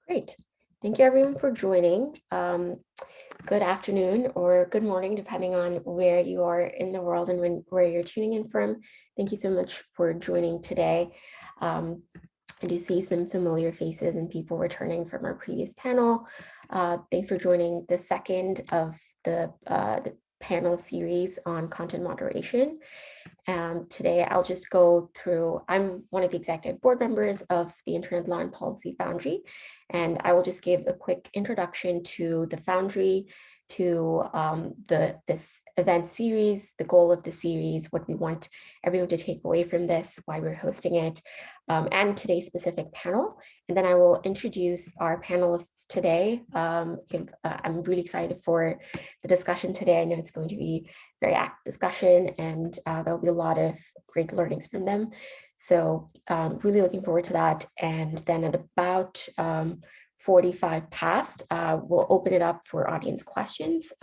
Great. Thank you everyone for joining. Good afternoon or good morning, depending on where you are in the world and where you're tuning in from. Thank you so much for joining today. I do see some familiar faces and people returning from our previous panel. Thanks for joining the second of the panel series on content moderation. Today I'll just go through, I'm one of the executive board members of the Internet Law and Policy Foundry, and I will just give a quick introduction to the Foundry, to this event series, the goal of the series, what we want everyone to take away from this, why we're hosting it, and today's specific panel. And then I will introduce our panelists today. I'm really excited for the discussion today. I know it's going to be a very active discussion, and there'll be a lot of great learnings from them. So really looking forward to that. And then at about 45 past, we'll open it up for audience questions.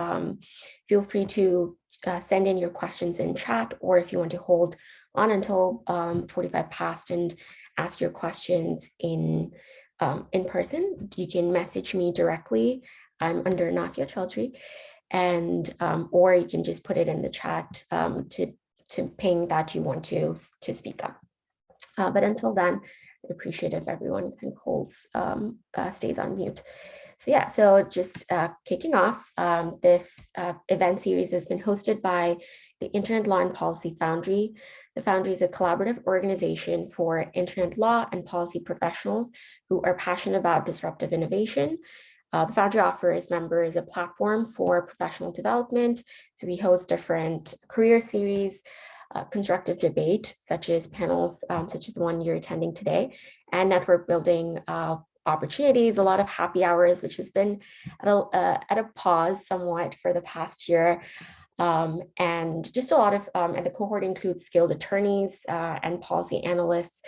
Feel free to send in your questions in chat, or if you want to hold on until 45 past and ask your questions in person, you can message me directly. I'm under Nafia Chaudhry, and or you can just put it in the chat to ping that you want to speak up. But until then, I'd appreciate if everyone kind of holds, stays on mute. So yeah, so just kicking off, this event series has been hosted by the Internet Law and Policy Foundry. The Foundry is a collaborative organization for internet law and policy professionals who are passionate about disruptive innovation. The Foundry offers members a platform for professional development. So we host different career series, constructive debate, such as panels, such as the one you're attending today, and network building opportunities, a lot of happy hours, which has been at a pause somewhat for the past year. And just a lot of, and the cohort includes skilled attorneys and policy analysts,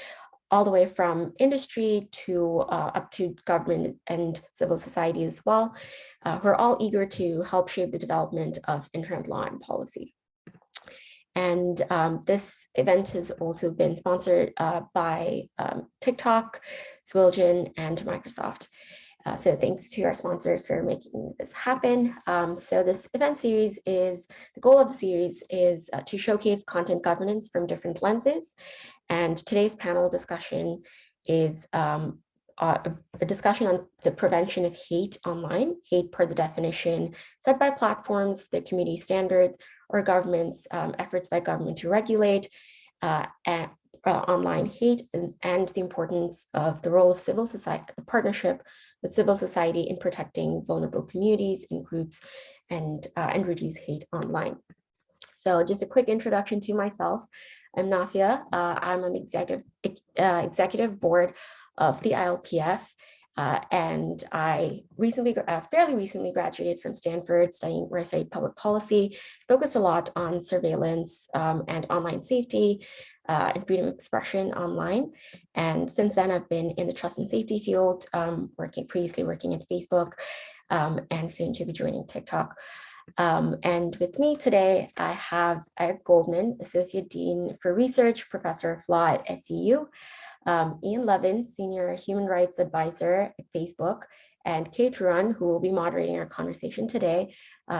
all the way from industry to up to government and civil society as well, who are all eager to help shape the development of internet law and policy. And this event has also been sponsored by TikTok, Swilgen, and Microsoft. So thanks to our sponsors for making this happen. So this event series the goal of the series is to showcase content governance from different lenses. And today's panel discussion is a discussion on the prevention of hate online, hate per the definition set by platforms, their community standards, or governments, efforts by government to regulate online hate, and the importance of the role of civil society, the partnership with civil society in protecting vulnerable communities and groups and reduce hate online. So just a quick introduction to myself. I'm Nafia. I'm on the executive board of the ILPF. And I fairly recently graduated from Stanford, where I studied public policy, focused a lot on surveillance and online safety and freedom of expression online. And since then, I've been in the trust and safety field, previously working at Facebook, and soon to be joining TikTok. And with me today, I have Eric Goldman, Associate Dean for Research, Professor of Law at SCU, Ian Levin, Senior Human Rights Advisor at Facebook, and Kate Ruan, who will be moderating our conversation today,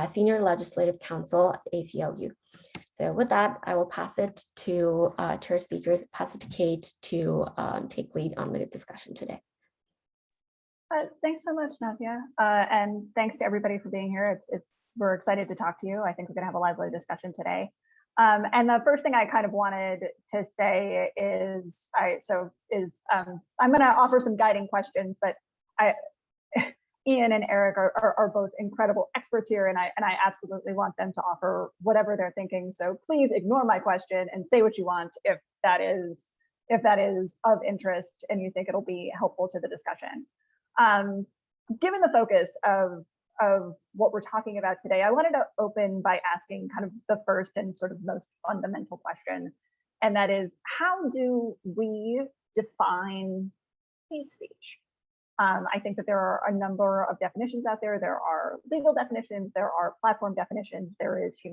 Senior Legislative Counsel at ACLU. So with that, I will pass it to our speakers, pass it to Kate to take lead on the discussion today. Thanks so much, Nadia, and thanks to everybody for being here. We're excited to talk to you. I think we're going to have a lively discussion today. And the first thing I kind of wanted to say is, I'm going to offer some guiding questions, but Ian and Eric are both incredible experts here, and I absolutely want them to offer whatever they're thinking. So please ignore my question and say what you want if that is of interest and you think it'll be helpful to the discussion. Given the focus of what we're talking about today, I wanted to open by asking kind of the first and sort of most fundamental question, and that is, how do we define hate speech? I think that there are a number of definitions out there. There are legal definitions, there are platform definitions, there is the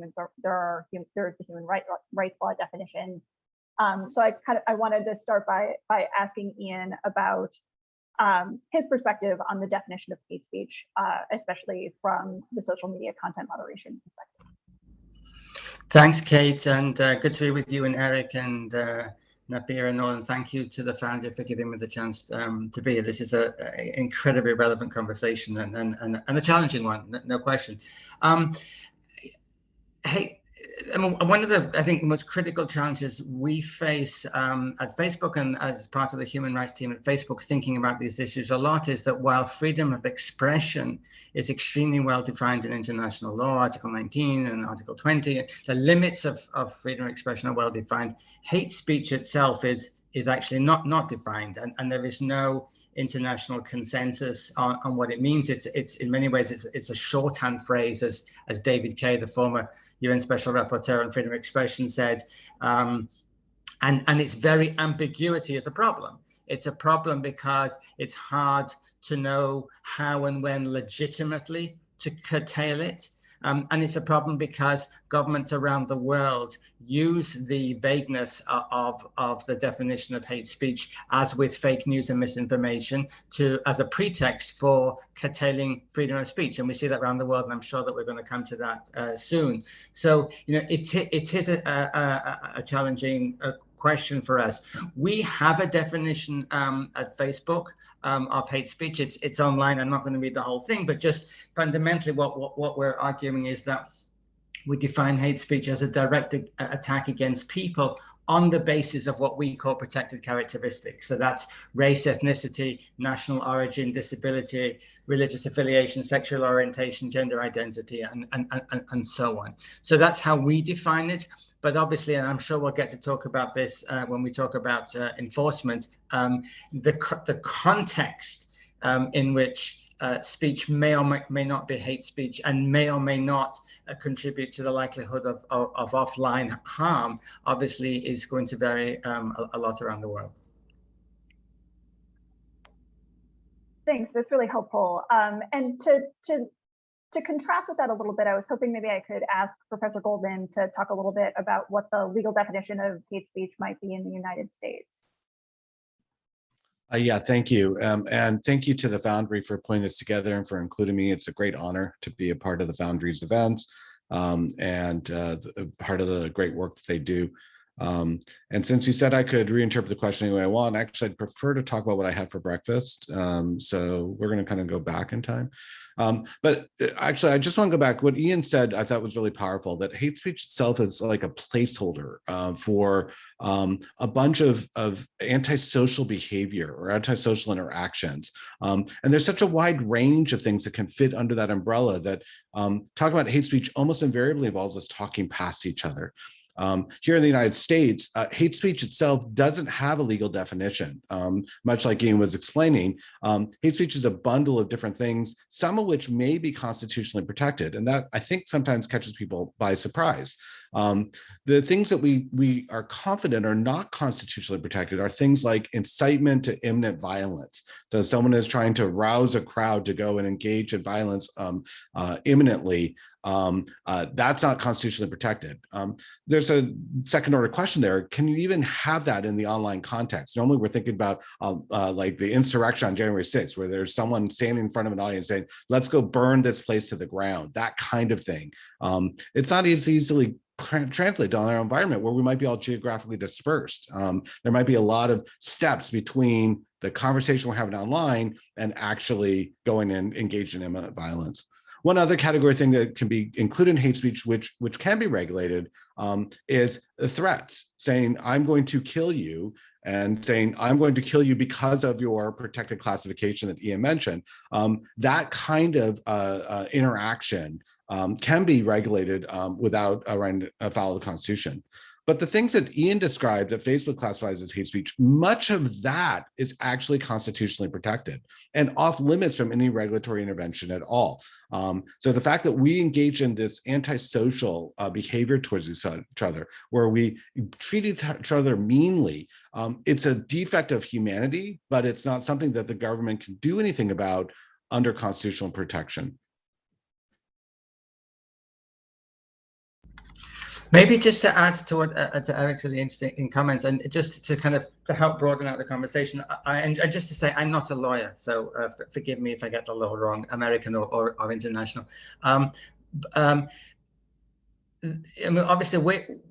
human rights law definition. So I wanted to start by asking Ian about his perspective on the definition of hate speech, especially from the social media content moderation perspective. Thanks, Kate, and good to be with you and Eric and Nabir and Nolan. Thank you to the founder for giving me the chance to be here. This is an incredibly relevant conversation and a challenging one, no question. Hey, one of the, I think, most critical challenges we face at Facebook and as part of the human rights team at Facebook thinking about these issues a lot is that while freedom of expression is extremely well defined in international law, Article 19 and Article 20, the limits of freedom of expression are well defined. Hate speech itself is actually not defined, and there is no international consensus on what it means. It's in many ways it's a shorthand phrase, as David Kay, the former UN Special Rapporteur on Freedom of Expression, said, and its very ambiguity is a problem. It's a problem because it's hard to know how and when legitimately to curtail it. And it's a problem because governments around the world use the vagueness of the definition of hate speech, as with fake news and misinformation, as a pretext for curtailing freedom of speech. And we see that around the world, and I'm sure that we're going to come to that soon. So, it is a challenging question for us. We have a definition at Facebook of hate speech. It's online. I'm not going to read the whole thing, but just fundamentally what we're arguing is that we define hate speech as a direct attack against people on the basis of what we call protected characteristics. So that's race, ethnicity, national origin, disability, religious affiliation, sexual orientation, gender identity, and so on. So that's how we define it. But obviously, and I'm sure we'll get to talk about this when we talk about enforcement, the context in which speech may or may not be hate speech and may or may not contribute to the likelihood of offline harm, obviously is going to vary a lot around the world. Thanks, that's really helpful. And to contrast with that a little bit, I was hoping maybe I could ask Professor Goldman to talk a little bit about what the legal definition of hate speech might be in the United States. Yeah, thank you. And thank you to the Foundry for putting this together and for including me. It's a great honor to be a part of the Foundry's events and part of the great work that they do. And since you said I could reinterpret the question any way I want, actually, I'd prefer to talk about what I had for breakfast. So we're going to kind of go back in time. But actually, I just want to go back. What Ian said, I thought was really powerful, that hate speech itself is like a placeholder for a bunch of antisocial behavior or antisocial interactions. And there's such a wide range of things that can fit under that umbrella that talking about hate speech almost invariably involves us talking past each other. Here in the United States, hate speech itself doesn't have a legal definition. Much like Ian was explaining, hate speech is a bundle of different things, some of which may be constitutionally protected. And that, I think, sometimes catches people by surprise. The things that we are confident are not constitutionally protected are things like incitement to imminent violence. So someone is trying to rouse a crowd to go and engage in violence imminently. That's not constitutionally protected. There's a second order question there. Can you even have that in the online context? Normally we're thinking about like the insurrection on January 6th, where there's someone standing in front of an audience saying, let's go burn this place to the ground, that kind of thing. It's not as easily translated on our environment where we might be all geographically dispersed. There might be a lot of steps between the conversation we're having online and actually going and engaging in imminent violence. One other category thing that can be included in hate speech, which can be regulated, is the threats, saying, I'm going to kill you, and saying, I'm going to kill you because of your protected classification that Ian mentioned. That kind of interaction can be regulated without running afoul of the Constitution. But the things that Ian described that Facebook classifies as hate speech, much of that is actually constitutionally protected and off limits from any regulatory intervention at all. So the fact that we engage in this antisocial behavior towards each other, where we treat each other meanly, it's a defect of humanity, but it's not something that the government can do anything about under constitutional protection. Maybe just to add to what to Eric's really interesting comments, and just to kind of to help broaden out the conversation, and just to say I'm not a lawyer, so forgive me if I get the law wrong, American or international. I mean, obviously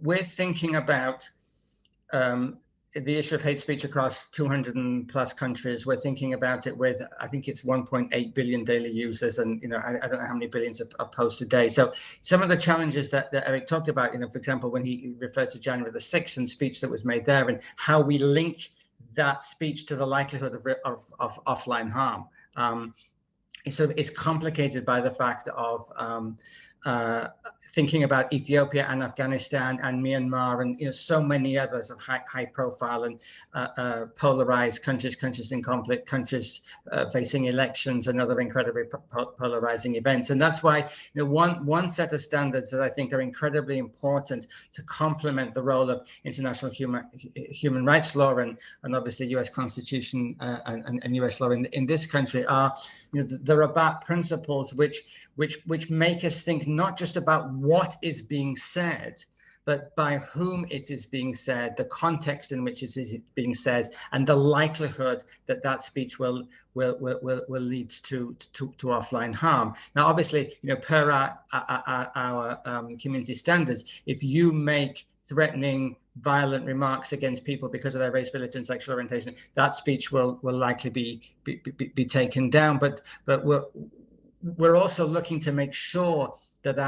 we're thinking about the issue of hate speech across 200 and plus countries. We're thinking about it with, I think it's 1.8 billion daily users, and I don't know how many billions of posts a day. So some of the challenges that Eric talked about, for example, when he referred to January the 6th and speech that was made there, and how we link that speech to the likelihood of offline harm. So it's complicated by the fact of thinking about Ethiopia and Afghanistan and Myanmar and so many others of high profile and polarized countries in conflict, countries facing elections and other incredibly polarizing events. And that's why one set of standards that I think are incredibly important to complement the role of international human rights law and obviously US Constitution and US law in this country are the Rabat principles, which make us think not just about what is being said, but by whom it is being said, the context in which it is being said, and the likelihood that that speech will lead to offline harm. Now, obviously, per our community standards, if you make threatening, violent remarks against people because of their race, religion, sexual orientation, that speech will likely be taken down. But we're also looking to make sure that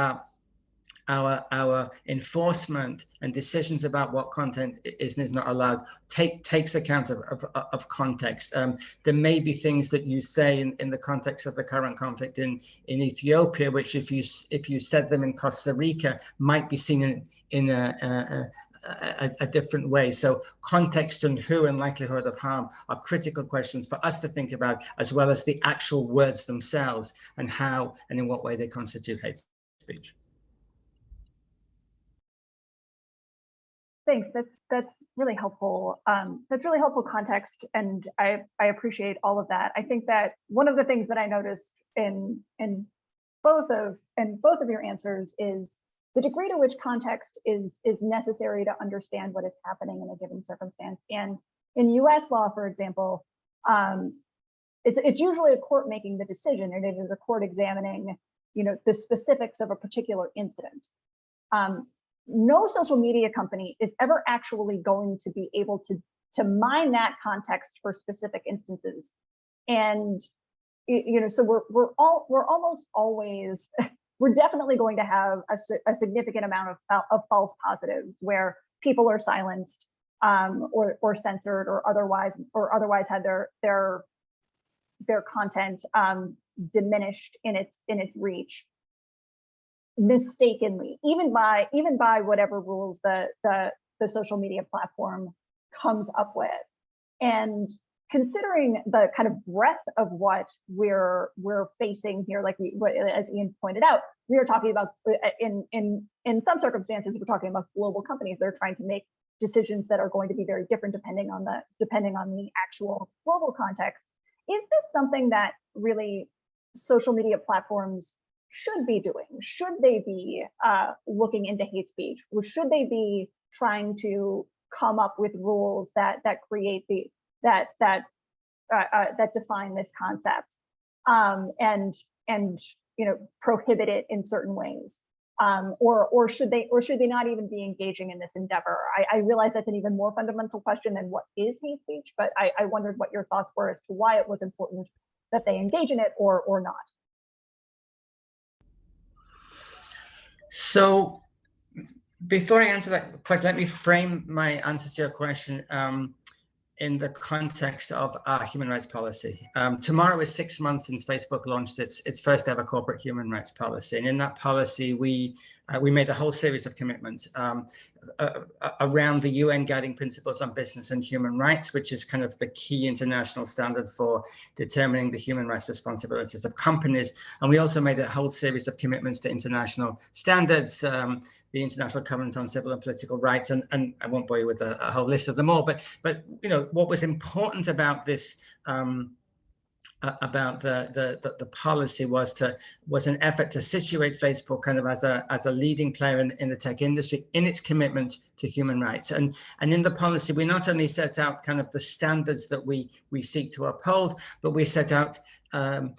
our enforcement and decisions about what content is and is not allowed takes account of context. There may be things that you say in the context of the current conflict in Ethiopia, which if you said them in Costa Rica might be seen in a different way. So context and who and likelihood of harm are critical questions for us to think about, as well as the actual words themselves and how and in what way they constitute hate speech. Thanks. That's really helpful. That's really helpful context, and I appreciate all of that. I think that one of the things that I noticed in both of your answers is the degree to which context is necessary to understand what is happening in a given circumstance. And in U.S. law, for example, it's usually a court making the decision, and it is a court examining, the specifics of a particular incident. No social media company is ever actually going to be able to mine that context for specific instances. And so we're almost always we're definitely going to have a significant amount of false positives where people are silenced or censored or otherwise had their content diminished in its reach mistakenly, even by whatever rules the social media platform comes up with. And considering the kind of breadth of what we're facing here, like as Ian pointed out, we are talking about in some circumstances, we're talking about global companies. They're trying to make decisions that are going to be very different depending on the actual global context. Is this something that really social media platforms should be doing? Should they be looking into hate speech? Or should they be trying to come up with rules that create that define this concept and prohibit it in certain ways? Or should they not even be engaging in this endeavor? I realize that's an even more fundamental question than what is hate speech, but I wondered what your thoughts were as to why it was important that they engage in it or not. So before I answer that question, let me frame my answer to your question in the context of our human rights policy. Tomorrow is 6 months since Facebook launched its first ever corporate human rights policy. And in that policy, we made a whole series of commitments around the UN guiding principles on business and human rights, which is kind of the key international standard for determining the human rights responsibilities of companies. And we also made a whole series of commitments to international standards, the International Covenant on Civil and Political Rights, and I won't bore you with a whole list of them all, but what was important about this about the policy was an effort to situate Facebook kind of as a leading player in the tech industry in its commitment to human rights. And in the policy, we not only set out kind of the standards that we seek to uphold, but we set out the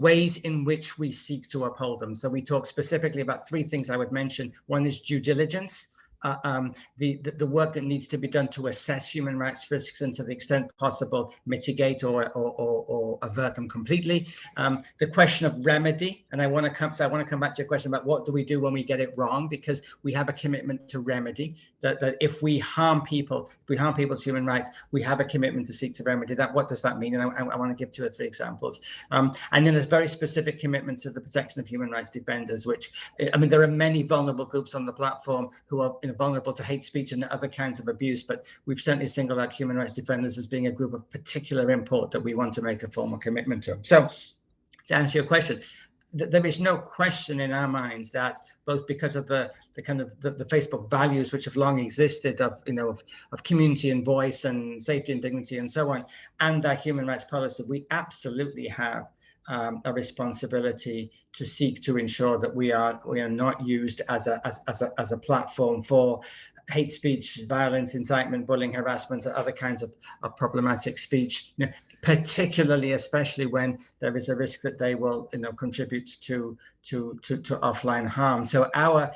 ways in which we seek to uphold them. So we talk specifically about three things I would mention. One is due diligence. The work that needs to be done to assess human rights risks and to the extent possible mitigate or avert them completely. The question of remedy, and I want to come back to your question about what do we do when we get it wrong, because we have a commitment to remedy. That if we harm people, if we harm people's human rights, we have a commitment to seek to remedy that. What does that mean? And I want to give 2 or 3 examples. And then there's very specific commitments to the protection of human rights defenders, which, I mean, there are many vulnerable groups on the platform who are vulnerable to hate speech and other kinds of abuse, but we've certainly singled out human rights defenders as being a group of particular import that we want to make a formal commitment to. So to answer your question, there is no question in our minds that both because of the kind of the Facebook values which have long existed of community and voice and safety and dignity and so on, and our human rights policy, we absolutely have a responsibility to seek to ensure that we are not used as a platform for hate speech, violence, incitement, bullying, harassment, and other kinds of problematic speech, particularly, especially when there is a risk that they will, contribute to offline harm. So our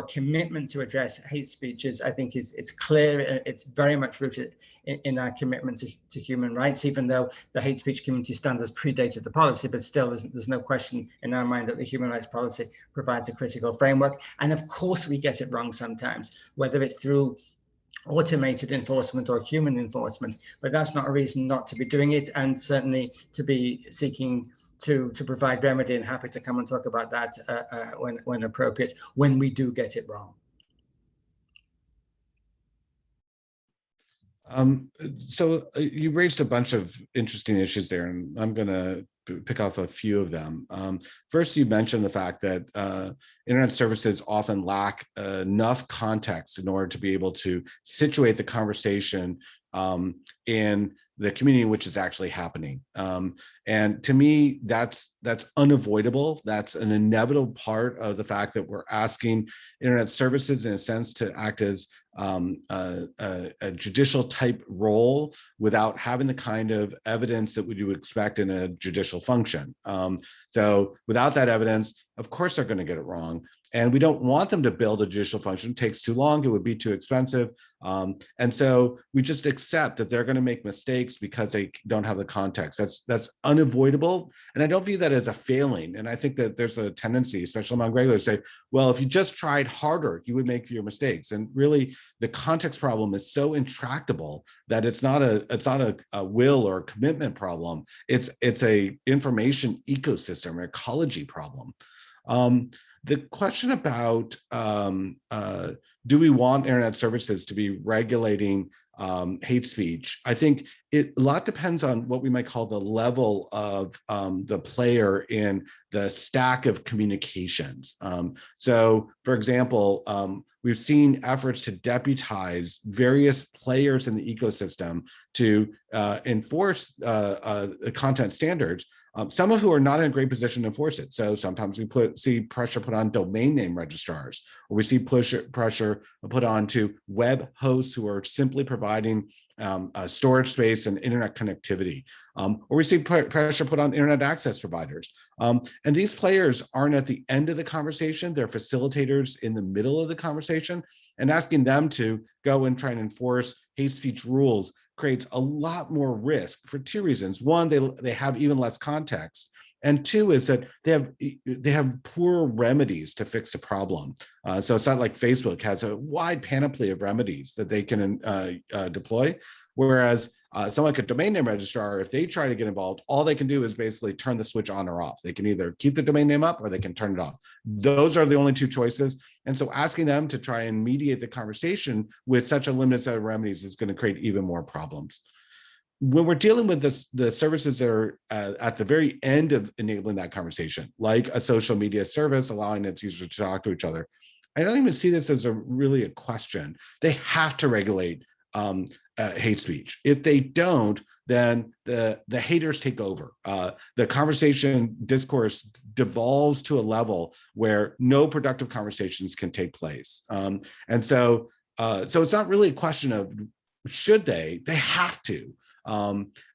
commitment to address hate speech is, I think, it's clear. It's very much rooted in our commitment to human rights, even though the hate speech community standards predated the policy, but still there's no question in our mind that the human rights policy provides a critical framework. And of course we get it wrong sometimes, whether it's through automated enforcement or human enforcement, but that's not a reason not to be doing it, and certainly to be seeking to provide remedy, and happy to come and talk about that when appropriate, when we do get it wrong. So you raised a bunch of interesting issues there, and I'm going to pick off a few of them. First, you mentioned the fact that internet services often lack enough context in order to be able to situate the conversation in the community in which is actually happening. And to me, that's unavoidable. That's an inevitable part of the fact that we're asking internet services, in a sense, to act as a judicial type role without having the kind of evidence that you would expect in a judicial function. So without that evidence, of course, they're going to get it wrong. And we don't want them to build a judicial function. It takes too long. It would be too expensive. And so we just accept that they're going to make mistakes because they don't have the context. That's unavoidable. And I don't view that as a failing. And I think that there's a tendency, especially among regulators, to say, well, if you just tried harder, you would make your mistakes. And really, the context problem is so intractable that it's not a will or a commitment problem. It's a information ecosystem or ecology problem. The question about do we want internet services to be regulating hate speech? I think a lot depends on what we might call the level of the player in the stack of communications. So, for example, we've seen efforts to deputize various players in the ecosystem to enforce content standards. Some of who are not in a great position to enforce it. So sometimes we see pressure put on domain name registrars, or we see pressure put on to web hosts who are simply providing storage space and internet connectivity, or we see pressure put on internet access providers. And these players aren't at the end of the conversation. They're facilitators in the middle of the conversation, and asking them to go and try and enforce hate speech rules creates a lot more risk for 2 reasons. One, they have even less context. And 2 is that they have poor remedies to fix the problem. So it's not like Facebook has a wide panoply of remedies that they can deploy. Whereas someone like a domain name registrar, if they try to get involved, all they can do is basically turn the switch on or off. They can either keep the domain name up or they can turn it off. Those are the only 2 choices. And so asking them to try and mediate the conversation with such a limited set of remedies is going to create even more problems. When we're dealing with the services that are at the very end of enabling that conversation, like a social media service allowing its users to talk to each other, I don't even see this as really a question. They have to regulate hate speech. If they don't, then the haters take over. The conversation discourse devolves to a level where no productive conversations can take place. And so it's not really a question of should they have to.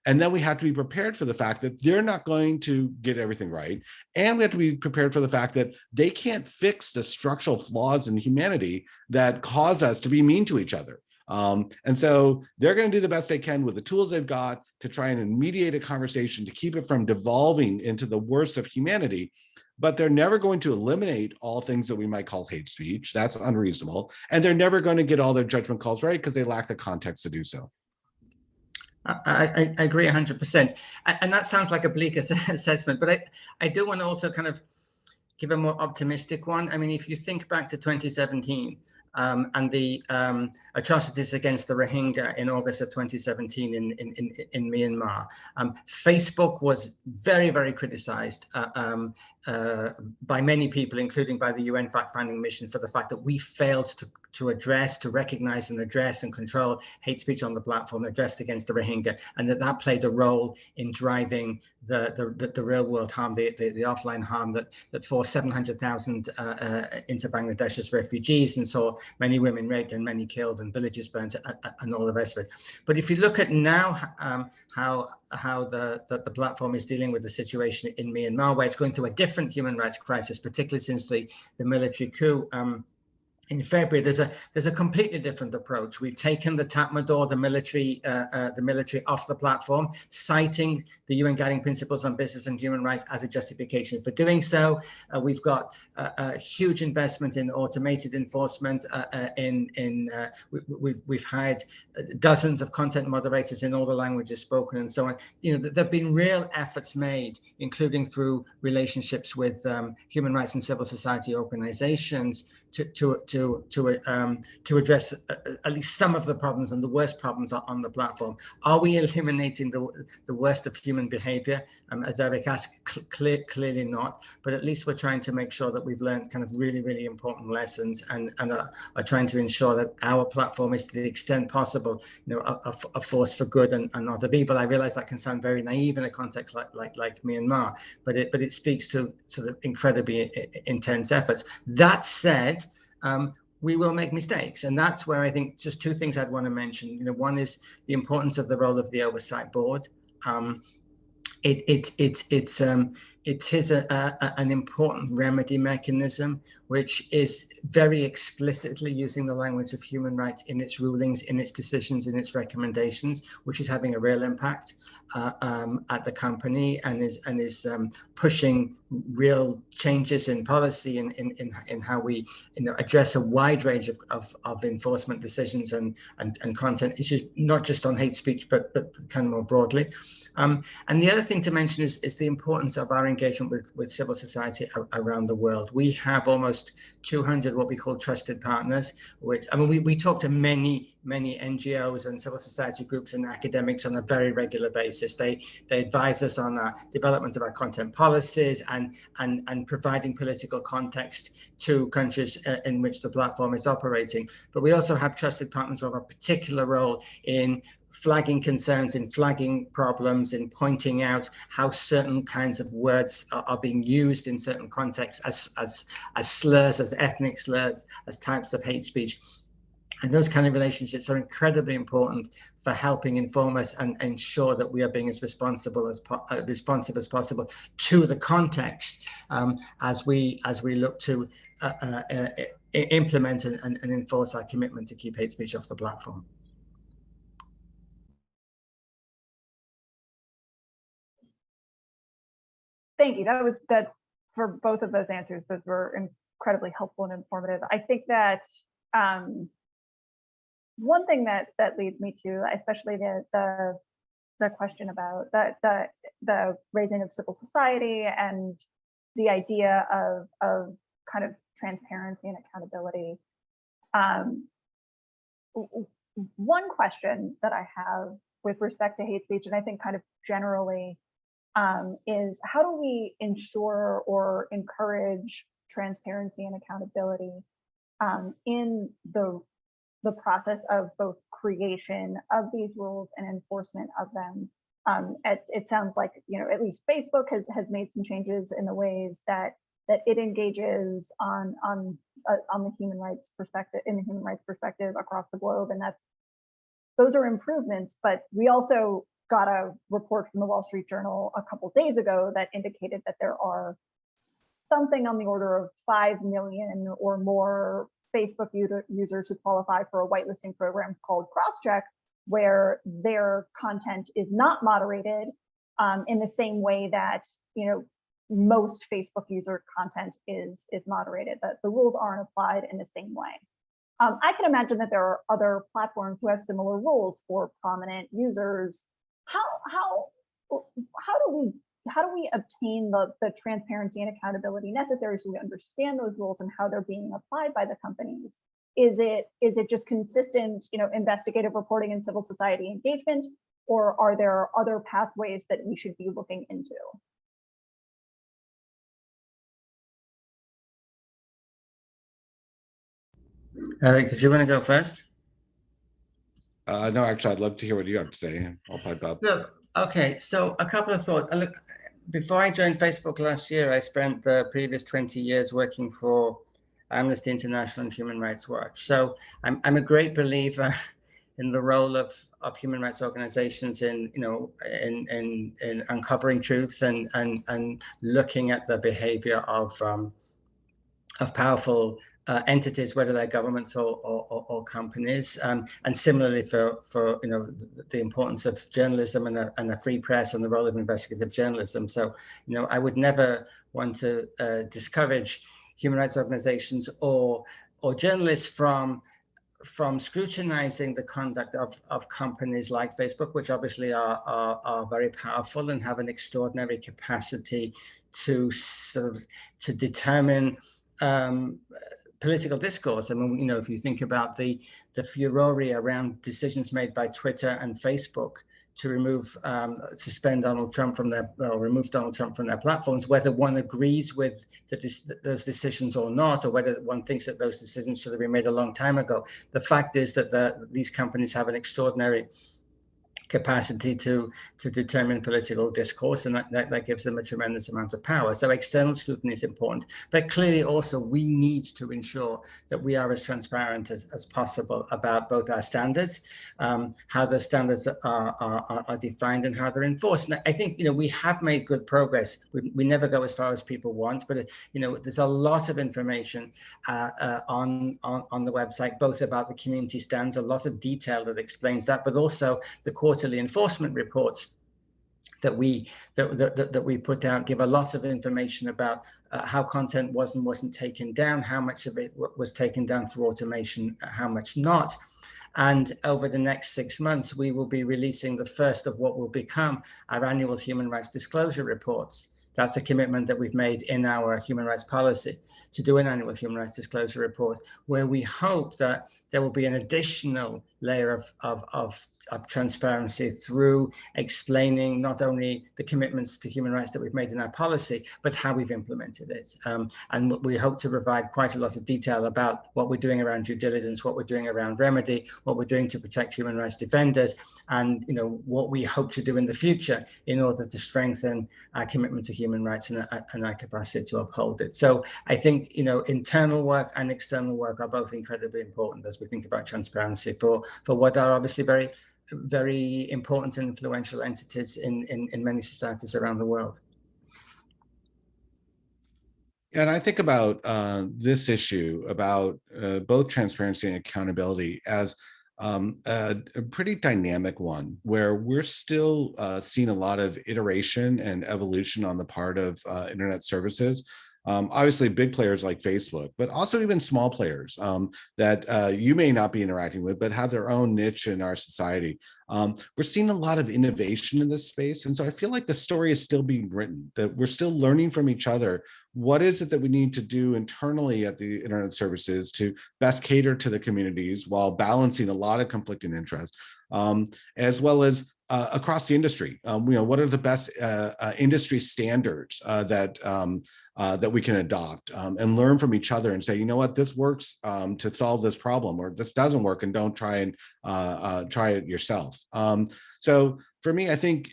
And then we have to be prepared for the fact that they're not going to get everything right. And we have to be prepared for the fact that they can't fix the structural flaws in humanity that cause us to be mean to each other. And so they're going to do the best they can with the tools they've got to try and mediate a conversation to keep it from devolving into the worst of humanity. But they're never going to eliminate all things that we might call hate speech. That's unreasonable. And they're never going to get all their judgment calls right because they lack the context to do so. I agree 100%. And that sounds like a bleak assessment, but I do want to also kind of give a more optimistic one. I mean, if you think back to 2017 and the atrocities against the Rohingya in August of 2017 in Myanmar, Facebook was very, very criticized by many people, including by the UN fact-finding mission, for the fact that we failed to address, to recognize and address and control hate speech on the platform addressed against the Rohingya, and that played a role in driving the real world harm, the offline harm that forced 700,000 into Bangladesh as refugees and saw many women raped and many killed and villages burnt and all the rest of it. But if you look at now how the platform is dealing with the situation in Myanmar, where it's going through a different human rights crisis, particularly since the military coup in February, there's a completely different approach. We've taken the Tatmadaw, the military off the platform, citing the UN Guiding Principles on Business and Human Rights as a justification for doing so. We've got a huge investment in automated enforcement. We've hired dozens of content moderators in all the languages spoken and so on. You know, there've been real efforts made, including through relationships with human rights and civil society organizations, to address at least some of the problems and the worst problems on the platform. Are we eliminating the worst of human behavior? As Eric asked, clearly not, but at least we're trying to make sure that we've learned kind of really, really important lessons and are trying to ensure that our platform is, to the extent possible, you know, a force for good and not of evil. I realize that can sound very naive in a context like Myanmar, but it speaks to sort of incredibly intense efforts. That said, we will make mistakes, and that's where I think just two things I'd want to mention. You know, one is the importance of the role of the oversight board. It is an important remedy mechanism, which is very explicitly using the language of human rights in its rulings, in its decisions, in its recommendations, which is having a real impact at the company and is pushing real changes in policy in how we, you know, address a wide range of enforcement decisions and content issues, not just on hate speech, but kind of more broadly. And the other thing to mention is the importance of our engagement with civil society around the world. We have almost 200 what we call trusted partners, which, I mean, we talk to many NGOs and civil society groups and academics on a very regular basis. They advise us on the development of our content policies and providing political context to countries in which the platform is operating. But we also have trusted partners who have a particular role in flagging concerns, in flagging problems, in pointing out how certain kinds of words are being used in certain contexts as slurs, as ethnic slurs, as types of hate speech. And those kind of relationships are incredibly important for helping inform us and ensure that we are being as responsive as possible to the context as we look to implement and enforce our commitment to keep hate speech off the platform. Thank you. That for both of those answers. Those were incredibly helpful and informative. I think that one thing that leads me to, especially the question about the raising of civil society and the idea of kind of transparency and accountability. One question that I have with respect to hate speech, and I think kind of generally, is how do we ensure or encourage transparency and accountability in the the process of both creation of these rules and enforcement of them. It sounds like, at least Facebook has made some changes in the ways that it engages on the human rights perspective across the globe, and those are improvements. But we also got a report from the Wall Street Journal a couple days ago that indicated that there are something on the order of 5 million or more Facebook users who qualify for a whitelisting program called CrossCheck, where their content is not moderated in the same way that most Facebook user content is moderated. That the rules aren't applied in the same way. I can imagine that there are other platforms who have similar rules for prominent users. How do we obtain the transparency and accountability necessary so we understand those rules and how they're being applied by the companies? Is it just consistent, investigative reporting and civil society engagement, or are there other pathways that we should be looking into? Eric, did you want to go first? No, actually, I'd love to hear what you have to say. I'll pipe up. No. Okay, so a couple of thoughts. Look, before I joined Facebook last year, I spent the previous 20 years working for Amnesty International and Human Rights Watch. So I'm a great believer in the role of human rights organizations in uncovering truth and looking at the behavior of powerful entities, whether they're governments or companies, and similarly for the importance of journalism and a free press and the role of investigative journalism. So I would never want to discourage human rights organizations or journalists from scrutinizing the conduct of companies like Facebook, which obviously are very powerful and have an extraordinary capacity to to determine political discourse. I mean, if you think about the furore around decisions made by Twitter and Facebook to suspend Donald Trump from remove Donald Trump from their platforms, whether one agrees with those decisions or not, or whether one thinks that those decisions should have been made a long time ago. The fact is that these companies have an extraordinary capacity to determine political discourse, and that gives them a tremendous amount of power. So external scrutiny is important, but clearly also we need to ensure that we are as transparent as possible about both our standards, how the standards are defined and how they're enforced. And I think we have made good progress. We never go as far as people want, but there's a lot of information on the website, both about the community stands, a lot of detail that explains that, but also the quarterly enforcement reports that we put out give a lot of information about how content was and wasn't taken down, how much of it was taken down through automation, how much not. And over the next 6 months, we will be releasing the first of what will become our annual human rights disclosure reports. That's a commitment that we've made in our human rights policy to do an annual human rights disclosure report, where we hope that there will be an additional layer of transparency through explaining not only the commitments to human rights that we've made in our policy, but how we've implemented it. And we hope to provide quite a lot of detail about what we're doing around due diligence, what we're doing around remedy, what we're doing to protect human rights defenders, and what we hope to do in the future in order to strengthen our commitment to human rights and our capacity to uphold it. So I think internal work and external work are both incredibly important as we think about transparency for what are obviously very, very important and influential entities in many societies around the world. And I think about this issue about both transparency and accountability as a pretty dynamic one, where we're still seeing a lot of iteration and evolution on the part of internet services. Obviously big players like Facebook, but also even small players that you may not be interacting with, but have their own niche in our society. We're seeing a lot of innovation in this space. And so I feel like the story is still being written, that we're still learning from each other. What is it that we need to do internally at the internet services to best cater to the communities while balancing a lot of conflicting interests, as well as across the industry? What are the best industry standards that that we can adopt and learn from each other and say, you know what, this works to solve this problem, or this doesn't work, and don't try and try it yourself. So for me, I think,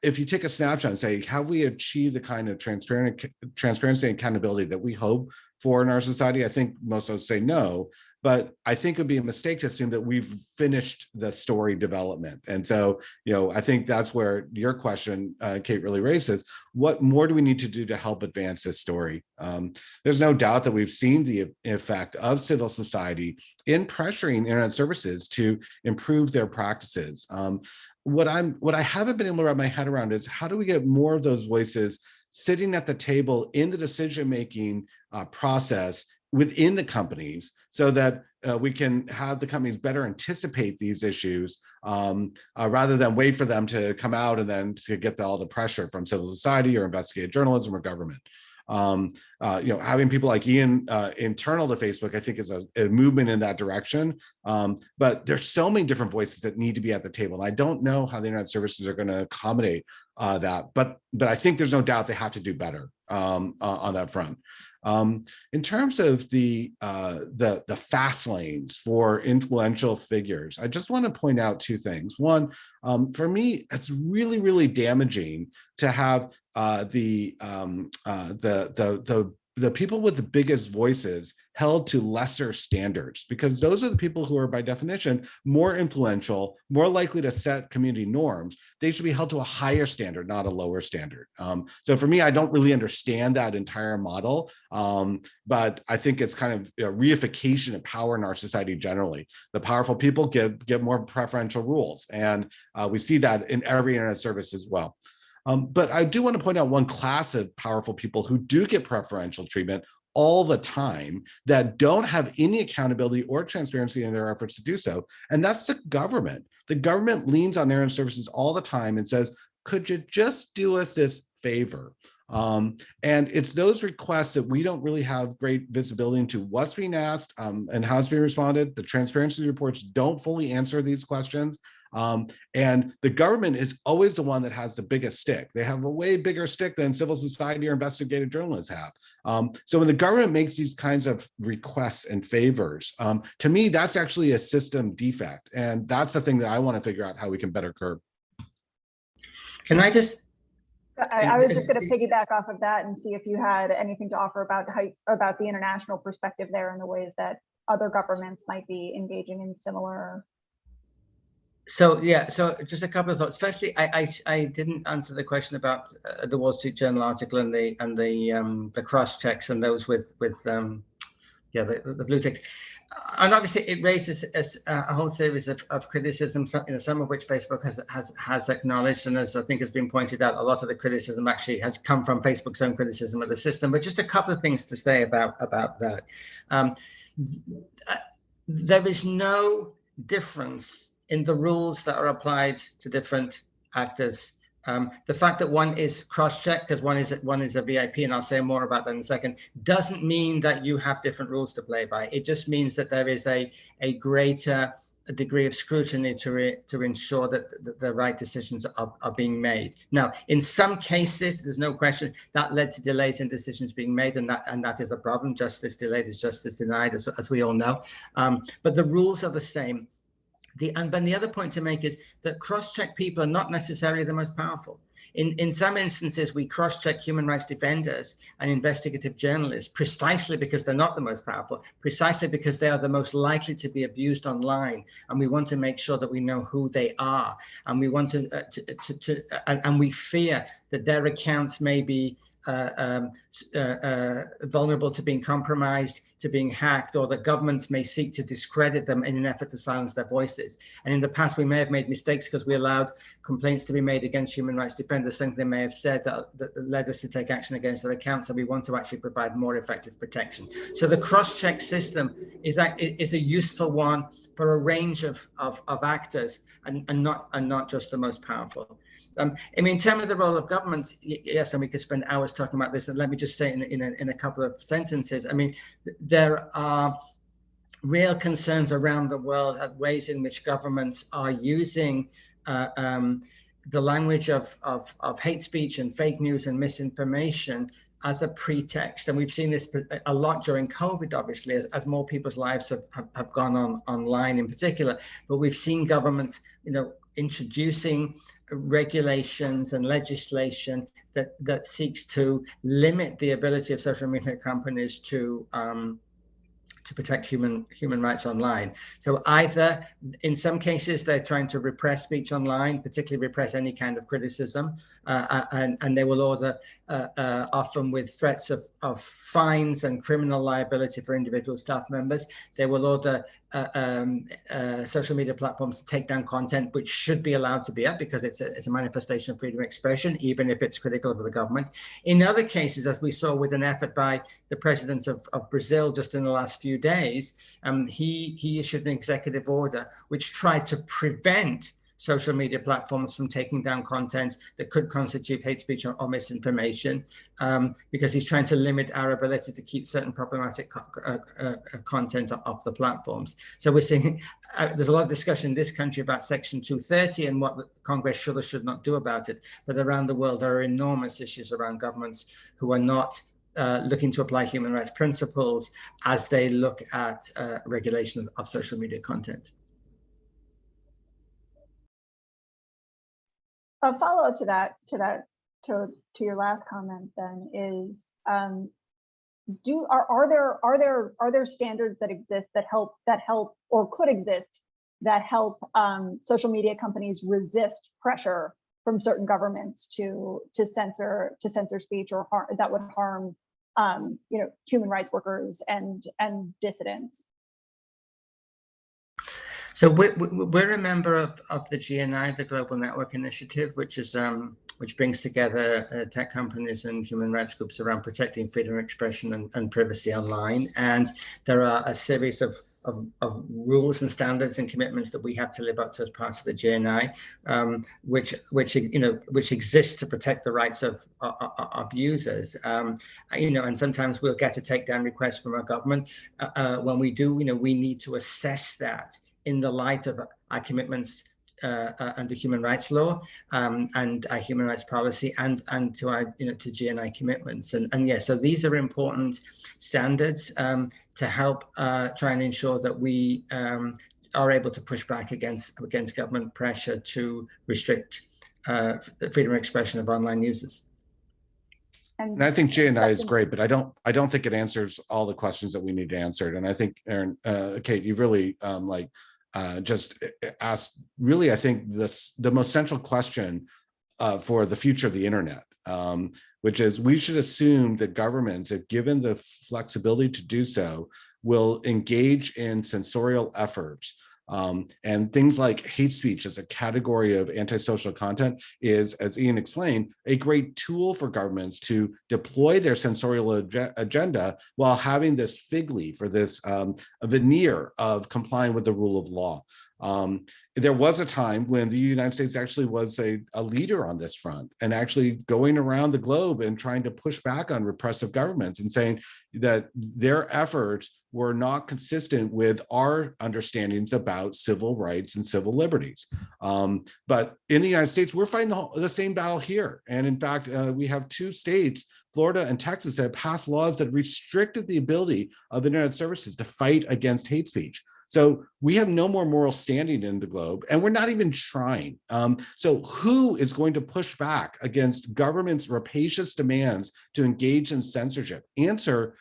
if you take a snapshot and say, have we achieved the kind of transparency and accountability that we hope for in our society? I think most of us say no, but I think it would be a mistake to assume that we've finished the story development. And so, I think that's where your question, Kate, really raises. What more do we need to do to help advance this story? There's no doubt that we've seen the effect of civil society in pressuring internet services to improve their practices. What I haven't been able to wrap my head around is, how do we get more of those voices sitting at the table in the decision-making process within the companies, so that we can have the companies better anticipate these issues rather than wait for them to come out and then to get all the pressure from civil society or investigative journalism or government. Having people like Ian internal to Facebook, I think, is a movement in that direction. But there's so many different voices that need to be at the table. And I don't know how the internet services are going to accommodate that, but I think there's no doubt they have to do better on that front. In terms of the fast lanes for influential figures, I just want to point out two things. One, for me, it's really, really damaging to have the people with the biggest voices held to lesser standards, because those are the people who are, by definition, more influential, more likely to set community norms. They should be held to a higher standard, not a lower standard. So for me, I don't really understand that entire model, but I think it's kind of a reification of power in our society generally. The powerful people get more preferential rules, and we see that in every internet service as well. But I do want to point out one class of powerful people who do get preferential treatment all the time, that don't have any accountability or transparency in their efforts to do so, and that's the government. The government leans on internet services all the time and says, could you just do us this favor? And it's those requests that we don't really have great visibility into what's being asked and how it's being responded. The transparency reports don't fully answer these questions. And the government is always the one that has the biggest stick. They have a way bigger stick than civil society or investigative journalists have. So when the government makes these kinds of requests and favors, to me, that's actually a system defect. And that's the thing that I want to figure out how we can better curb. Can I just... I was just going to piggyback off of that and see if you had anything to offer about the international perspective there and the ways that other governments might be engaging in similar. So just a couple of thoughts. Firstly, I didn't answer the question about the Wall Street Journal article and the CrossChecks and those with the blue ticks. And obviously, it raises a whole series of criticism, some of which Facebook has acknowledged, and as I think has been pointed out, a lot of the criticism actually has come from Facebook's own criticism of the system. But just a couple of things to say about that. There is no difference in the rules that are applied to different actors. The fact that one is cross-checked because one is a VIP, and I'll say more about that in a second, doesn't mean that you have different rules to play by. It just means that there is a greater degree of scrutiny to ensure that the right decisions are being made. Now, in some cases, there's no question that led to delays in decisions being made, and that is a problem. Justice delayed is justice denied, as we all know. But the rules are the same. And then the other point to make is that cross-check people are not necessarily the most powerful. In some instances, we cross-check human rights defenders and investigative journalists precisely because they're not the most powerful, precisely because they are the most likely to be abused online. And we want to make sure that we know who they are. And we want and we fear that their accounts may be vulnerable to being compromised, to being hacked, or that governments may seek to discredit them in an effort to silence their voices. And in the past, we may have made mistakes because we allowed complaints to be made against human rights defenders, something they may have said that led us to take action against their accounts. So we want to actually provide more effective protection. So the cross-check system is a useful one for a range of actors and not just the most powerful. I mean, in terms of the role of governments, yes, and we could spend hours talking about this. And let me just say in a couple of sentences. I mean, there are real concerns around the world at ways in which governments are using the language of hate speech and fake news and misinformation as a pretext. And we've seen this a lot during COVID, obviously, as more people's lives have gone on online in particular. But we've seen governments, introducing regulations and legislation that seeks to limit the ability of social media companies to protect human rights online. So either in some cases they're trying to repress speech online, particularly repress any kind of criticism, and they will order often with threats of fines and criminal liability for individual staff members. They will order social media platforms to take down content which should be allowed to be up because it's a manifestation of freedom of expression, even if it's critical of the government. In other cases, as we saw with an effort by the president of Brazil just in the last few days, he issued an executive order which tried to prevent social media platforms from taking down content that could constitute hate speech or misinformation, because he's trying to limit our ability to keep certain problematic content off the platforms. So we're seeing there's a lot of discussion in this country about Section 230 and what the Congress should or should not do about it. But around the world, there are enormous issues around governments who are not looking to apply human rights principles as they look at regulation of social media content. A follow-up to your last comment then is, are there standards that exist that help or could exist that help social media companies resist pressure from certain governments to censor speech or that would harm human rights workers and dissidents? So we're a member of the GNI, the Global Network Initiative, which is which brings together tech companies and human rights groups around protecting freedom of expression and privacy online. And there are a series of rules and standards and commitments that we have to live up to as part of the GNI, which exists to protect the rights of users. And sometimes we'll get a takedown request from our government. When we do, we need to assess that in the light of our commitments under human rights law and our human rights policy and to our to GNI commitments. And yeah, so these are important standards to help try and ensure that we are able to push back against government pressure to restrict freedom of expression of online users. And I think GNI is great, but I don't think it answers all the questions that we need to answer. And I think, Aaron, Kate, you really just asked really, I think the most central question for the future of the internet, which is we should assume that governments, if given the flexibility to do so, will engage in censorial efforts. And things like hate speech as a category of antisocial content is, as Ian explained, a great tool for governments to deploy their censorial agenda while having this fig leaf or this veneer of complying with the rule of law. There was a time when the United States actually was a leader on this front and actually going around the globe and trying to push back on repressive governments and saying that their efforts were not consistent with our understandings about civil rights and civil liberties. But in the United States, we're fighting the same battle here. And in fact, we have two states, Florida and Texas, that have passed laws that restricted the ability of internet services to fight against hate speech. So we have no more moral standing in the globe, and we're not even trying. So who is going to push back against government's rapacious demands to engage in censorship? Answer: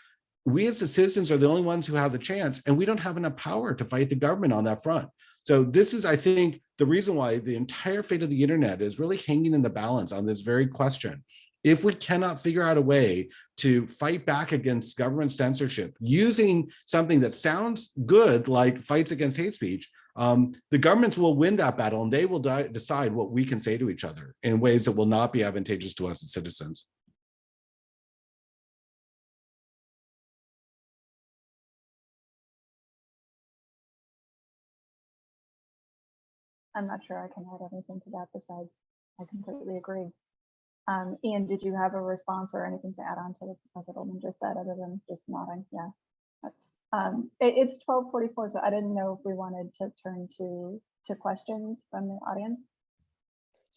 we as the citizens are the only ones who have the chance, and we don't have enough power to fight the government on that front. So this is, I think, the reason why the entire fate of the internet is really hanging in the balance on this very question. If we cannot figure out a way to fight back against government censorship using something that sounds good, like fights against hate speech, the governments will win that battle, and they will decide what we can say to each other in ways that will not be advantageous to us as citizens. I'm not sure I can add anything to that besides I completely agree. Ian, did you have a response or anything to add on to what Professor Goldman just said other than just nodding? Yeah, that's it's 12:44, so I didn't know if we wanted to turn to questions from the audience.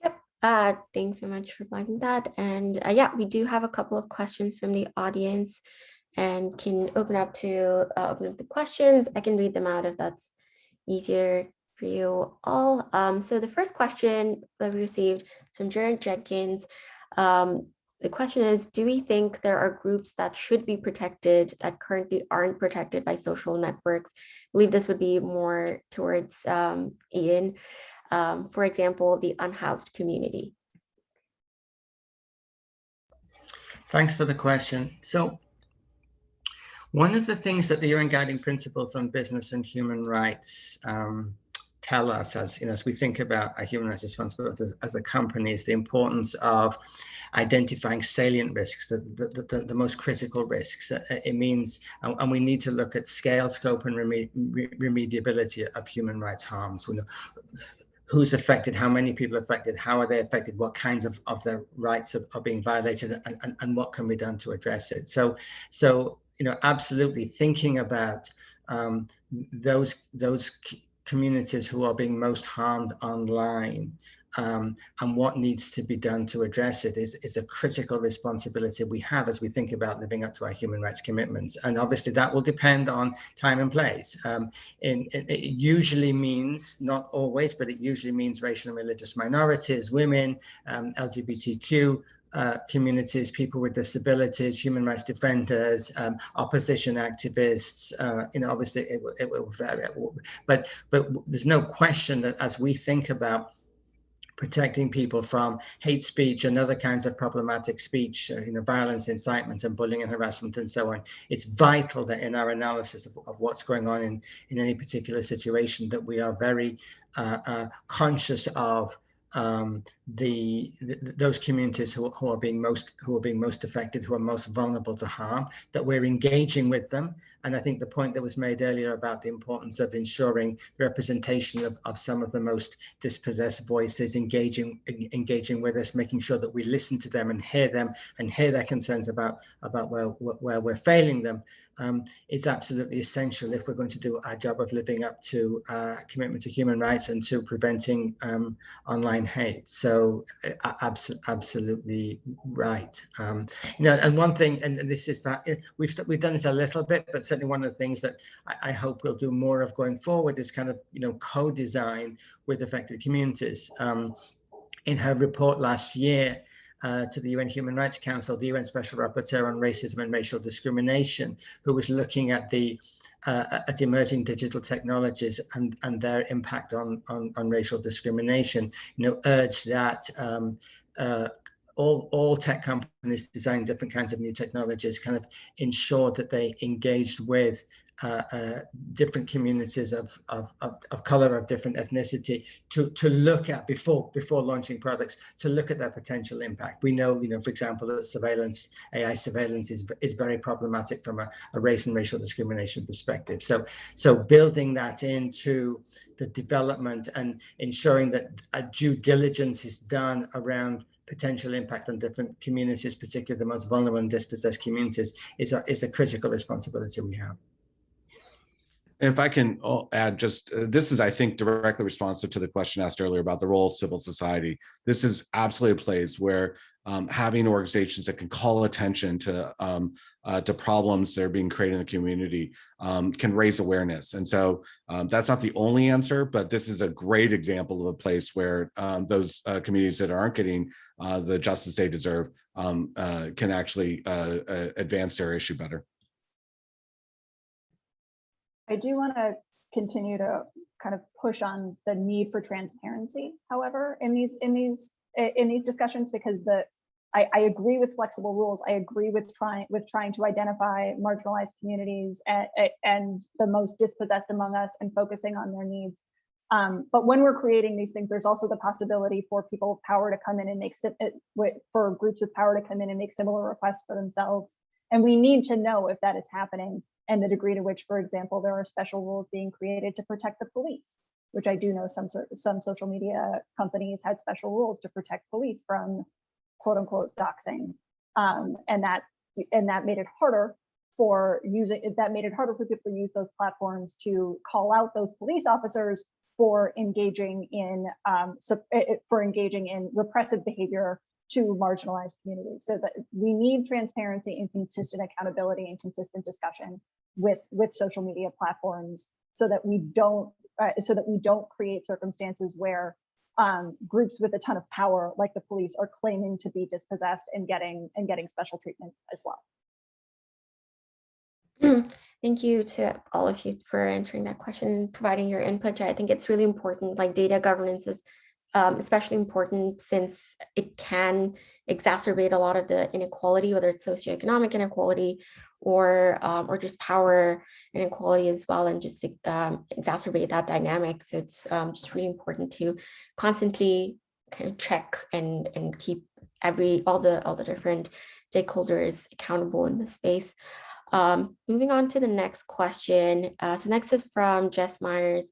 Yep, Thanks so much for flagging that. And yeah, we do have a couple of questions from the audience and can open up the questions. I can read them out if that's easier for you all. So the first question that we received is from Jared Jenkins. The question is, do we think there are groups that should be protected that currently aren't protected by social networks? I believe this would be more towards Ian. For example, the unhoused community. Thanks for the question. So one of the things that the UN Guiding Principles on Business and Human Rights tell us, as we think about our human rights responsibilities as a company, is the importance of identifying salient risks, the most critical risks. It means, and we need to look at scale, scope, and remediability of human rights harms. We know who's affected, how many people are affected, how are they affected, what kinds of their rights are being violated, and what can be done to address it. So absolutely thinking about those communities who are being most harmed online, and what needs to be done to address it is a critical responsibility we have as we think about living up to our human rights commitments. And obviously that will depend on time and place. It usually means, not always, but it usually means racial and religious minorities, women, LGBTQ communities, people with disabilities, human rights defenders, opposition activists. Obviously it will vary, but there's no question that as we think about protecting people from hate speech and other kinds of problematic speech, violence, incitement, and bullying and harassment, and so on, it's vital that in our analysis of what's going on in any particular situation, that we are very conscious of those communities who are being most affected, who are most vulnerable to harm, that we're engaging with them. And I think the point that was made earlier about the importance of ensuring the representation of some of the most dispossessed voices, engaging with us, making sure that we listen to them and hear their concerns about where we're failing them, is absolutely essential if we're going to do our job of living up to commitment to human rights and to preventing online hate. So absolutely right. And one thing, and this is that we've done this a little bit, but certainly one of the things that I hope we'll do more of going forward is kind of co-design with affected communities. In her report last year to the UN Human Rights Council, the UN Special Rapporteur on Racism and Racial Discrimination, who was looking at at emerging digital technologies and their impact on racial discrimination, urged that all tech companies designing different kinds of new technologies kind of ensured that they engaged with different communities of color, of different ethnicity, to look at before launching products, to look at their potential impact. We know, for example, that AI surveillance is very problematic from a race and racial discrimination perspective. So building that into the development and ensuring that a due diligence is done around potential impact on different communities, particularly the most vulnerable and dispossessed communities, is a critical responsibility we have. If I can add, just this is, I think, directly responsive to the question asked earlier about the role of civil society. This is absolutely a place where having organizations that can call attention to problems that are being created in the community can raise awareness. And so that's not the only answer, but this is a great example of a place where those communities that aren't getting the justice they deserve can actually advance their issue better. I do want to continue to kind of push on the need for transparency, however, in these discussions, because I agree with flexible rules. I agree with trying to identify marginalized communities and the most dispossessed among us and focusing on their needs. But when we're creating these things, there's also the possibility for people of power to come in and for groups of power to come in and make similar requests for themselves. And we need to know if that is happening, and the degree to which, for example, there are special rules being created to protect the police, which I do know some social media companies had special rules to protect police from "quote unquote" doxing, and that made it harder for people to use those platforms to call out those police officers for engaging in repressive behavior to marginalized communities. So that we need transparency and consistent accountability and consistent discussion with social media platforms, so that we don't create circumstances where groups with a ton of power, like the police, are claiming to be dispossessed and getting special treatment as well. Thank you to all of you for answering that question and providing your input. I think it's really important. Like, data governance is especially important since it can exacerbate a lot of the inequality, whether it's socioeconomic inequality or just power inequality as well, and just exacerbate that dynamic. So it's just really important to constantly kind of check and keep all the different stakeholders accountable in the space. Moving on to the next question. So next is from Jess Myers.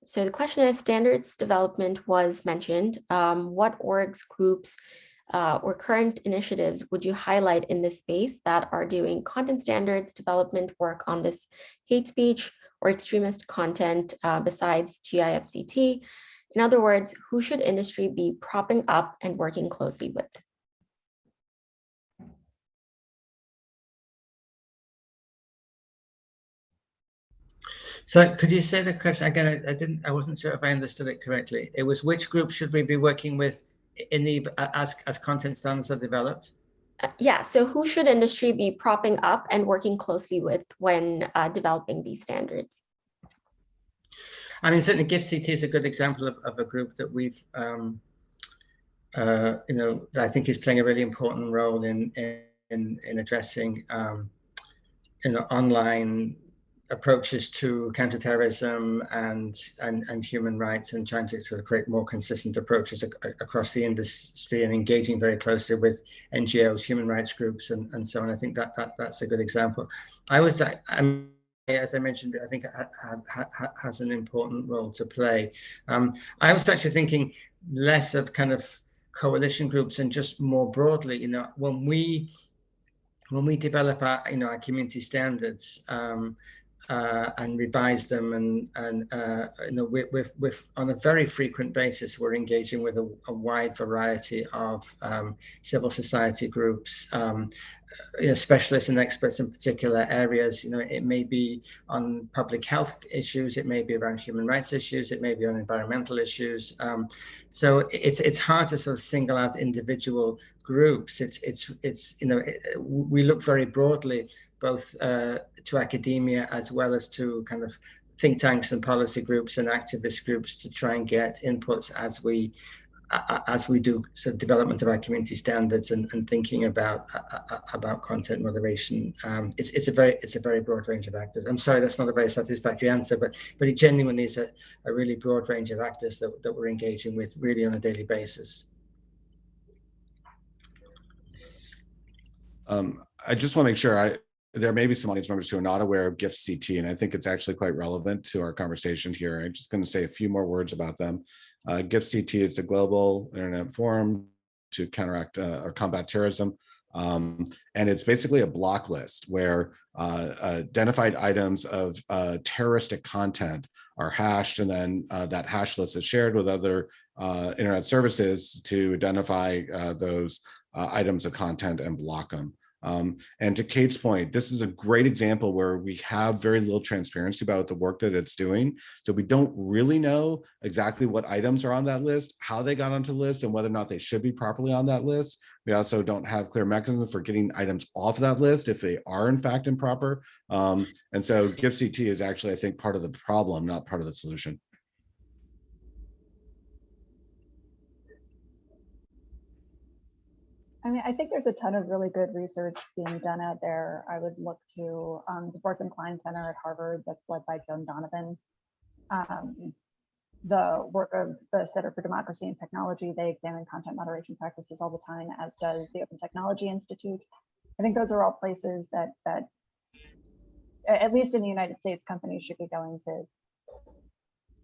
So the question is, standards development was mentioned. What orgs, groups, or current initiatives would you highlight in this space that are doing content standards development work on this hate speech or extremist content besides GIFCT? In other words, who should industry be propping up and working closely with? So could you say the question again? I wasn't sure if I understood it correctly. It was, which group should we be working with in the as content standards are developed? Yeah, so who should industry be propping up and working closely with when developing these standards? I mean, certainly GIFCT is a good example of a group that we've, that I think is playing a really important role in addressing, online approaches to counterterrorism and human rights, and trying to sort of create more consistent approaches across the industry, and engaging very closely with NGOs, human rights groups, and so on. I think that's a good example. As I mentioned, I think it has an important role to play. I was actually thinking less of kind of coalition groups and just more broadly, when we develop our community standards and revise them, and with on a very frequent basis, we're engaging with a wide variety of civil society groups, specialists and experts in particular areas. It may be on public health issues, it may be around human rights issues, it may be on environmental issues. So it's hard to sort of single out individual groups. We look very broadly, both to academia as well as to kind of think tanks and policy groups and activist groups, to try and get inputs as we do sort of development of our community standards and thinking about content moderation. It's a very broad range of actors. I'm sorry, that's not a very satisfactory answer, but it genuinely is a really broad range of actors that we're engaging with really on a daily basis. I just want to make sure there may be some audience members who are not aware of GIFCT, and I think it's actually quite relevant to our conversation here. I'm just going to say a few more words about them. GIFCT is a global internet forum to counteract or combat terrorism. And it's basically a block list where identified items of terroristic content are hashed, and then that hash list is shared with other internet services to identify those items of content and block them. And to Kate's point, this is a great example where we have very little transparency about the work that it's doing. So we don't really know exactly what items are on that list, how they got onto the list, and whether or not they should be properly on that list. We also don't have clear mechanisms for getting items off that list if they are in fact improper. And so GIFCT is actually, I think, part of the problem, not part of the solution. I mean, I think there's a ton of really good research being done out there. I would look to the Berkman Klein Center at Harvard that's led by Joan Donovan. The work of the Center for Democracy and Technology, they examine content moderation practices all the time, as does the Open Technology Institute. I think those are all places that at least in the United States, companies should be going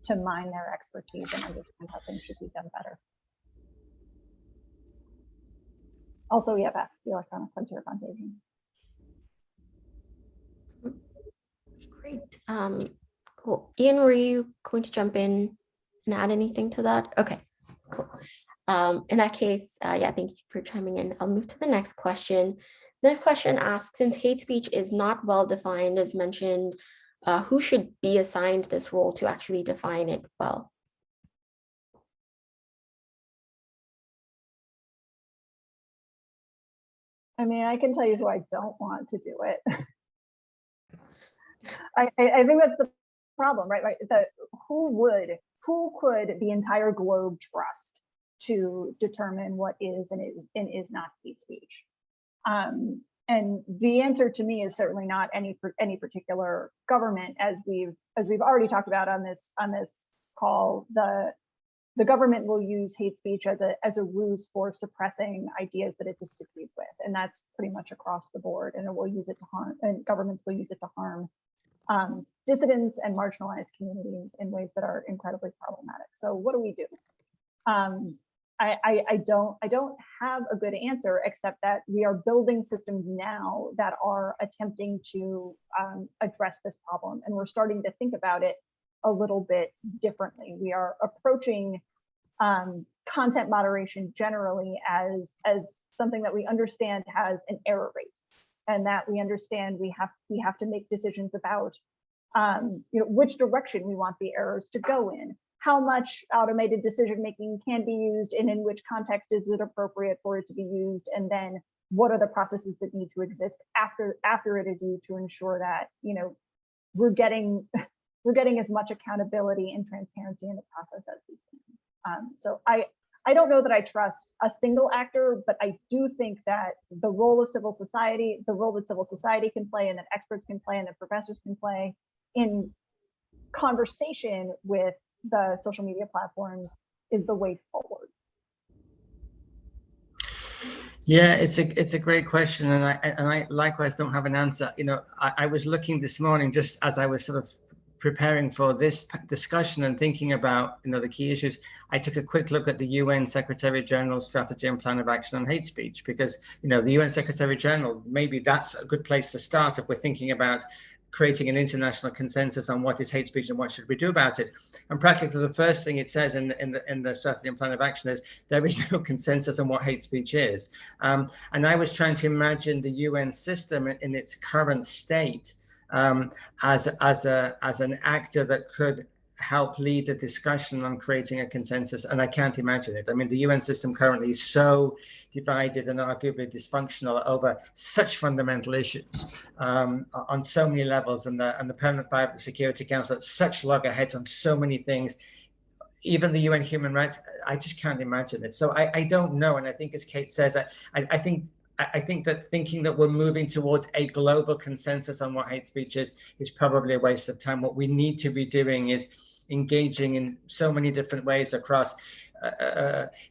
to mine their expertise and understand how things should be done better. Also, EFF, the Electronic Frontier Foundation. Great. Cool. Ian, were you going to jump in and add anything to that? Okay, cool. In that case, yeah, thank you for chiming in. I'll move to the next question. The next question asks, since hate speech is not well defined, as mentioned, who should be assigned this role to actually define it well? I mean, I can tell you who I don't want to do it. I think that's the problem, right? Who could the entire globe trust to determine what is and is not hate speech? And the answer to me is certainly not any particular government, as we've already talked about on this call. The government will use hate speech as a ruse for suppressing ideas that it disagrees with, and that's pretty much across the board. And it will use it to harm, and governments will use it to harm dissidents and marginalized communities in ways that are incredibly problematic. So what do we do? I don't have a good answer, except that we are building systems now that are attempting to address this problem, and we're starting to think about it a little bit differently. We are approaching content moderation generally as something that we understand has an error rate, and that we understand we have to make decisions about which direction we want the errors to go in, how much automated decision making can be used, and in which context is it appropriate for it to be used, and then what are the processes that need to exist after it is used to ensure that we're getting as much accountability and transparency in the process as we can. So I don't know that I trust a single actor, but I do think that the role of civil society, the role that civil society can play, and that experts can play, and that professors can play in conversation with the social media platforms, is the way forward. Yeah, it's a great question, and I likewise don't have an answer. I was looking this morning, just as I was sort of preparing for this discussion and thinking about the key issues. I took a quick look at the UN Secretary General's strategy and plan of action on hate speech, because the UN Secretary General, maybe that's a good place to start if we're thinking about creating an international consensus on what is hate speech and what should we do about it. And practically the first thing it says in the strategy and plan of action is there is no consensus on what hate speech is. And I was trying to imagine the UN system in its current state as an actor that could help lead a discussion on creating a consensus, and I can't imagine it. I mean, the UN system currently is so divided and arguably dysfunctional over such fundamental issues on so many levels, and the Permanent Private Security Council at such loggerheads on so many things. Even the UN human rights, I just can't imagine it. So I don't know, and I think, as Kate says, I think that thinking that we're moving towards a global consensus on what hate speech is probably a waste of time. What we need to be doing is engaging in so many different ways across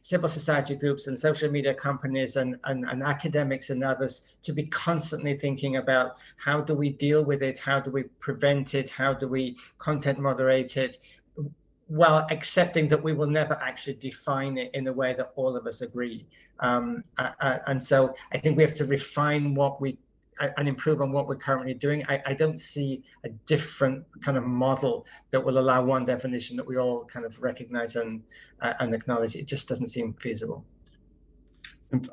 civil society groups and social media companies and academics and others, to be constantly thinking about how do we deal with it, how do we prevent it, how do we content moderate it, while accepting that we will never actually define it in a way that all of us agree. And so I think we have to refine and improve on what we're currently doing. I don't see a different kind of model that will allow one definition that we all kind of recognize and acknowledge. It just doesn't seem feasible.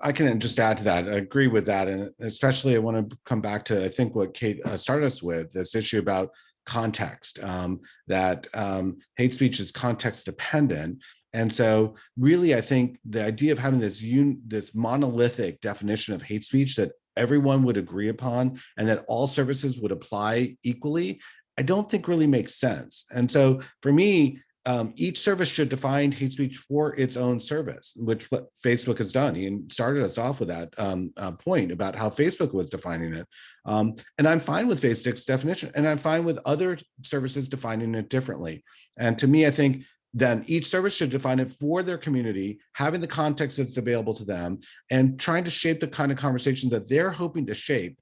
I can just add to that. I agree with that. And especially I want to come back to, I think, what Kate started us with, this issue about context, that hate speech is context dependent. And so really, I think the idea of having this monolithic definition of hate speech that everyone would agree upon and that all services would apply equally, I don't think really makes sense. And so for me, each service should define hate speech for its own service, which what Facebook has done. He started us off with that point about how Facebook was defining it. And I'm fine with Facebook's definition, and I'm fine with other services defining it differently. And to me, I think then each service should define it for their community, having the context that's available to them, and trying to shape the kind of conversation that they're hoping to shape.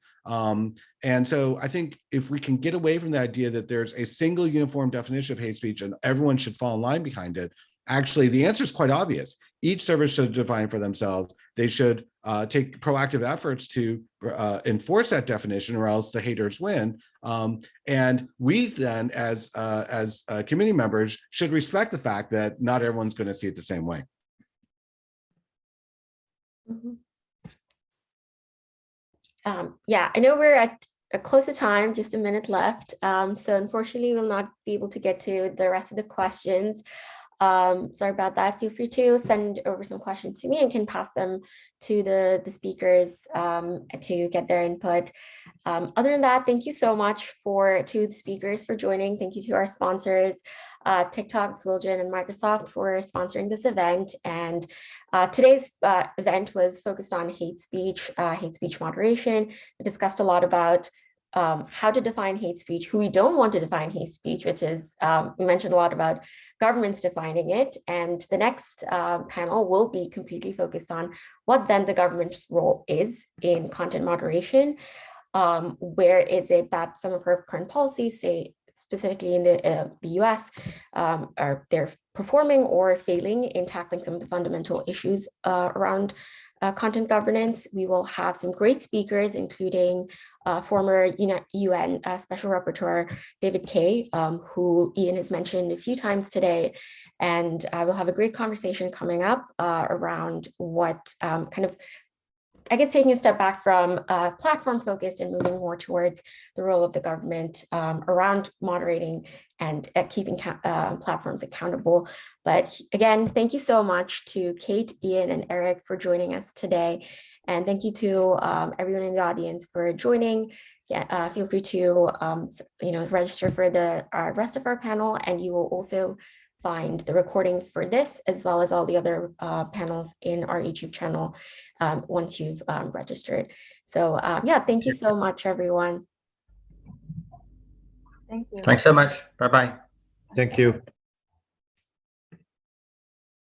And so I think if we can get away from the idea that there's a single uniform definition of hate speech and everyone should fall in line behind it, actually the answer is quite obvious. Each service should define for themselves. They should take proactive efforts to enforce that definition, or else the haters win. And we then, as committee members, should respect the fact that not everyone's going to see it the same way. Yeah, I know we're at close to time, just a minute left. So unfortunately, we'll not be able to get to the rest of the questions. Sorry about that. Feel free to send over some questions to me and can pass them to the speakers to get their input. Other than that, thank you so much to the speakers for joining. Thank you to our sponsors, TikTok, Zwilgen, and Microsoft for sponsoring this event. And today's event was focused on hate speech moderation. We discussed a lot about how to define hate speech, who we don't want to define hate speech, which is, we mentioned a lot about governments defining it. And the next panel will be completely focused on what then the government's role is in content moderation. Where is it that some of her current policies, say specifically in the US, they're performing or failing in tackling some of the fundamental issues around content governance. We will have some great speakers, including former UN Special Rapporteur David Kay, who Ian has mentioned a few times today. And we'll have a great conversation coming up around what kind of, I guess, taking a step back from platform focused and moving more towards the role of the government around moderating and keeping platforms accountable. But again, thank you so much to Kate, Ian, and Eric for joining us today. And thank you to everyone in the audience for joining. Yeah, feel free to register for the rest of our panel, and you will also find the recording for this as well as all the other panels in our YouTube channel once you've registered. So yeah, thank you so much, everyone. Thank you. Thanks so much. Bye-bye. Thank you.